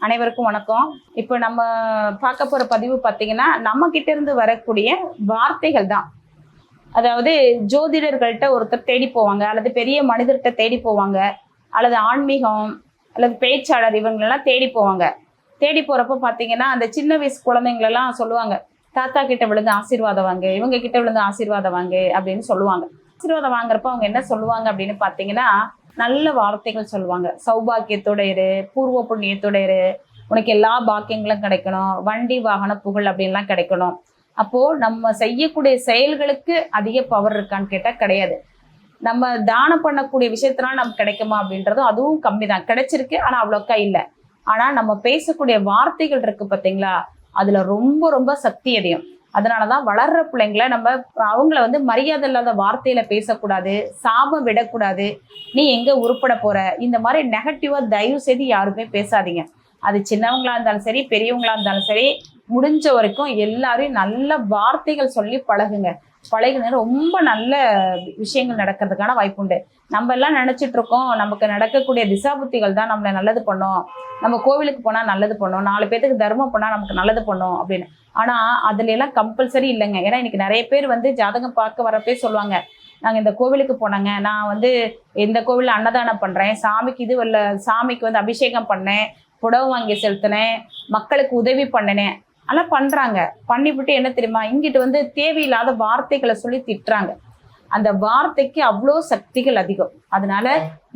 அனைவருக்கும் வணக்கம். இப்போ நம்ம பார்க்க போற பதிவு பார்த்தீங்கன்னா, நம்ம கிட்ட இருந்து வரக்கூடிய வார்த்தைகள் தான். அதாவது ஜோதிடர்கள்ட்ட ஒருத்தர் தேடி போவாங்க, அல்லது பெரிய மனிதர்கிட்ட தேடி போவாங்க, அல்லது ஆன்மீகம் அல்லது பேச்சாளர் இவங்களெல்லாம் தேடி போவாங்க. தேடி போறப்ப பார்த்தீங்கன்னா, அந்த சின்ன வயசு குழந்தைங்களெல்லாம் சொல்லுவாங்க, தாத்தா கிட்ட விழுந்து ஆசீர்வாதம் வாங்க, இவங்க கிட்ட விழுந்து ஆசீர்வாதம் வாங்க அப்படின்னு சொல்லுவாங்க. ஆசீர்வாதம் வாங்குறப்ப அவங்க என்ன சொல்லுவாங்க அப்படின்னு பார்த்தீங்கன்னா, நல்ல வார்த்தைகள் சொல்லுவாங்க. சௌபாக்கியத்தோட இரு, பூர்வ புண்ணியத்தோட இரு, உனக்கு எல்லா பாக்கியங்களும் கிடைக்கணும், வண்டி வாகன புகழ் அப்படின்லாம் கிடைக்கணும். அப்போ நம்ம செய்யக்கூடிய செயல்களுக்கு அதிக பவர் இருக்கான்னு கேட்டா கிடையாது. நம்ம தானம் பண்ணக்கூடிய விஷயத்தினால நமக்கு கிடைக்குமா அப்படின்றதும் அதுவும் கம்மி தான். கிடைச்சிருக்கு, ஆனா அவ்வளோக்கா இல்லை. ஆனா நம்ம பேசக்கூடிய வார்த்தைகள் இருக்கு பார்த்தீங்களா, அதுல ரொம்ப ரொம்ப சக்தி அதிகம். அதனாலதான் வளர்ற பிள்ளைங்களை நம்ம அவங்கள மரியாதை இல்லாத வார்த்தையில பேசக்கூடாது, சாபம் விடக்கூடாது, நீ எங்க உருப்பட போற, இந்த மாதிரி நெகட்டிவா தயவு செய்து யாருமே பேசாதீங்க. அது சின்னவங்களா இருந்தாலும் சரி, பெரியவங்களா இருந்தாலும் சரி, முடிஞ்ச வரைக்கும் எல்லாரையும் நல்ல வார்த்தைகள் சொல்லி பழகுங்க. பழகின ரொம்ப நல்ல விஷயங்கள் நடக்கிறதுக்கான வாய்ப்பு உண்டு. நம்ம எல்லாம் நினைச்சிட்டு இருக்கோம், நமக்கு நடக்கக்கூடிய திசாபுத்திகள் தான் நம்மளை நல்லது பண்ணோம், நம்ம கோவிலுக்கு போனா நல்லது பண்ணோம், 4 பேத்துக்கு தர்மம் பண்ணா நமக்கு நல்லது பண்ணோம் அப்படின்னு. ஆனா அதுல எல்லாம் கம்பல்சரி இல்லைங்க. ஏன்னா இன்னைக்கு நிறைய பேர் ஜாதகம் பார்க்க வரப்பே சொல்லுவாங்க, நாங்க இந்த கோவிலுக்கு போனாங்க, நான் இந்த கோவில்ல அன்னதானம் பண்றேன், சாமிக்கு சாமிக்கு அபிஷேகம் பண்ணேன், புடவை வாங்கி செலுத்தினேன், மக்களுக்கு உதவி பண்ணினேன். ஆனால் பண்றாங்க. பண்ணிவிட்டு என்ன தெரியுமா, இங்கிட்டு தேவையில்லாத வார்த்தைகளை சொல்லி திட்டுறாங்க. அந்த வார்த்தைக்கு அவ்வளோ சக்திகள் அதிகம். அதனால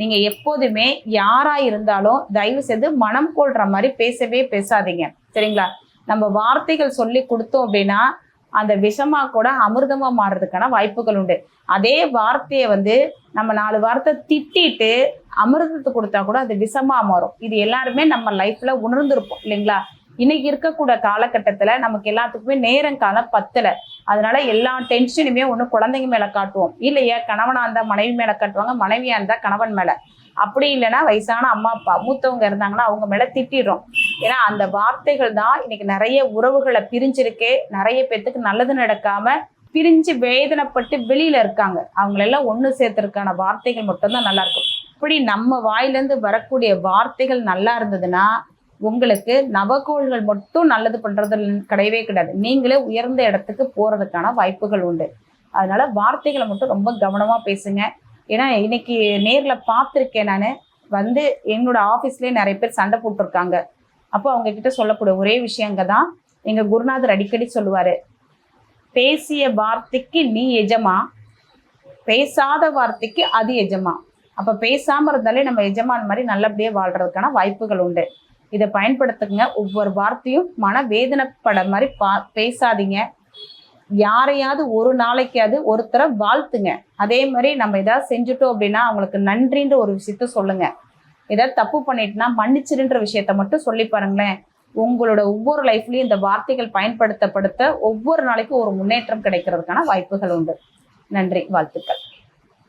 நீங்க எப்போதுமே யாரா இருந்தாலும் தயவு செய்து மனம் கொள்ற மாதிரி பேசவே பேசாதீங்க, சரிங்களா? நம்ம வார்த்தைகள் சொல்லி கொடுத்தோம் அப்படின்னா அந்த விஷமா கூட அமிர்தமா மாறுறதுக்கான வாய்ப்புகள் உண்டு. அதே வார்த்தையை நம்ம 4 வார்த்தை திட்டிட்டு அமிர்தத்தை கொடுத்தா கூட அது விஷமா மாறும். இது எல்லாருமே நம்ம லைஃப்ல உணர்ந்திருப்போம் இல்லைங்களா? இன்னைக்கு இருக்கக்கூடிய காலகட்டத்துல நமக்கு எல்லாத்துக்குமே நேரம் காலம் பத்தல. அதனால எல்லா டென்ஷனுமே ஒண்ணு குழந்தைங்க மேல காட்டுவோம், இல்லையா கணவனா இருந்தா மனைவி மேல காட்டுவாங்க, மனைவியா இருந்தா கணவன் மேல, அப்படி இல்லைன்னா வயசான அம்மா அப்பா மூத்தவங்க இருந்தாங்கன்னா அவங்க மேல திட்டிடுறோம். ஏன்னா அந்த வார்த்தைகள் தான் இன்னைக்கு நிறைய உறவுகளை பிரிஞ்சிருக்கு. நிறைய பேத்துக்கு நல்லது நடக்காம பிரிஞ்சு வேதனைப்பட்டு வெளியில இருக்காங்க. அவங்களெல்லாம் ஒண்ணு சேர்த்துறதுக்கான வார்த்தைகள் மட்டும்தான் நல்லா இருக்கும். இப்படி நம்ம வாயிலிருந்து வரக்கூடிய வார்த்தைகள் நல்லா இருந்ததுன்னா உங்களுக்கு நவகோள்கள் மட்டும் நல்லது பண்றது கிடையவே கிடையாது, நீங்களே உயர்ந்த இடத்துக்கு போறதுக்கான வாய்ப்புகள் உண்டு. அதனால வார்த்தைகளை மட்டும் ரொம்ப கவனமா பேசுங்க. ஏன்னா இன்னைக்கு நேர்ல பார்த்துருக்கேன். நான் என்னோட ஆஃபீஸ்லேயே நிறைய பேர் சண்டை போட்டிருக்காங்க. அப்போ அவங்க கிட்ட சொல்லக்கூடிய ஒரே விஷயங்க தான் எங்க குருநாதர் அடிக்கடி சொல்லுவாரு, பேசிய வார்த்தைக்கு நீ எஜமா, பேசாத வார்த்தைக்கு அது எஜமா. அப்ப பேசாம இருந்தாலே நம்ம எஜமான் மாதிரி நல்லபடியா வாழ்றதுக்கான வாய்ப்புகள் உண்டு. இதை பயன்படுத்துங்க. ஒவ்வொரு வார்த்தையும் மன வேதனைப்பட மாதிரி பேசாதீங்க. யாரையாவது ஒரு நாளைக்காவது ஒருத்தரை வாழ்த்துங்க. அதே மாதிரி நம்ம ஏதாவது செஞ்சுட்டோம் அப்படின்னா அவங்களுக்கு நன்றின்ற ஒரு விஷயத்த சொல்லுங்க. ஏதாவது தப்பு பண்ணிட்டுனா மன்னிச்சிருன்ற விஷயத்த மட்டும் சொல்லி பாருங்களேன். உங்களோட ஒவ்வொரு லைஃப்லயும் இந்த வார்த்தைகள் பயன்படுத்த ஒவ்வொரு நாளைக்கும் ஒரு முன்னேற்றம் கிடைக்கிறதுக்கான வாய்ப்புகள் உண்டு. நன்றி, வாழ்த்துக்கள்.